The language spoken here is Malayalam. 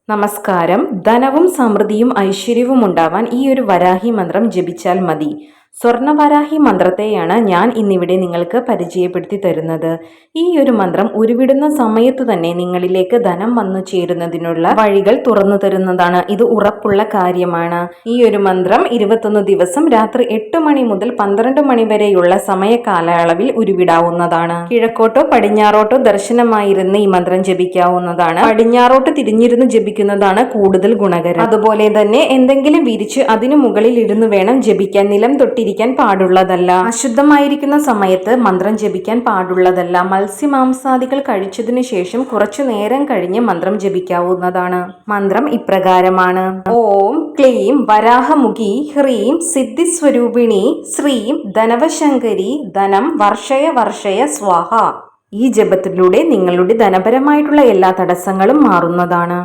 നമസ്കാരം. ധനവും സമൃദ്ധിയും ഐശ്വര്യവും ഉണ്ടാവാൻ ഈ ഒരു വരാഹി മന്ത്രം ജപിച്ചാൽ മതി. സ്വർണ്ണവരാഹി മന്ത്രത്തെയാണ് ഞാൻ ഇന്നിവിടെ നിങ്ങൾക്ക് പരിചയപ്പെടുത്തി തരുന്നത്. ഈ ഒരു മന്ത്രം ഉരുവിടുന്ന സമയത്തു തന്നെ നിങ്ങളിലേക്ക് ധനം വന്നു ചേരുന്നതിനുള്ള വഴികൾ തുറന്നു തരുന്നതാണ്. ഇത് ഉറപ്പുള്ള കാര്യമാണ്. ഈ ഒരു മന്ത്രം 21 ദിവസം രാത്രി 8 മണി മുതൽ 12 മണി വരെയുള്ള സമയ കാലയളവിൽ ഉരുവിടാവുന്നതാണ്. കിഴക്കോട്ടോ പടിഞ്ഞാറോട്ടോ ദർശനമായിരുന്ന് ഈ മന്ത്രം ജപിക്കാവുന്നതാണ്. പടിഞ്ഞാറോട്ട് തിരിഞ്ഞിരുന്ന് ജപിക്കുന്നതാണ് കൂടുതൽ ഗുണകരം. അതുപോലെ തന്നെ എന്തെങ്കിലും വിരിച്ച് അതിനു മുകളിൽ ഇരുന്ന് വേണം ജപിക്കാൻ. നിലം തൊട്ടിരിക്കാൻ പാടുള്ളതല്ല. അശുദ്ധമായിരിക്കുന്ന സമയത്ത് മന്ത്രം ജപിക്കാൻ പാടുള്ളതല്ല. മത്സ്യമാംസാദികൾ കഴിച്ചതിനു ശേഷം കുറച്ചു നേരം കഴിഞ്ഞ് മന്ത്രം ജപിക്കാവുന്നതാണ്. മന്ത്രം ഇപ്രകാരമാണ്: ഓം ക്ലീം വരാഹമുഖി ഹ്രീം സിദ്ധിസ്വരൂപിണി ശ്രീം ധനവശങ്കരി ധനം വർഷയ വർഷയ സ്വാഹ. ഈ ജപത്തിലൂടെ നിങ്ങളുടെ ധനപരമായിട്ടുള്ള എല്ലാ തടസ്സങ്ങളും മാറുന്നതാണ്.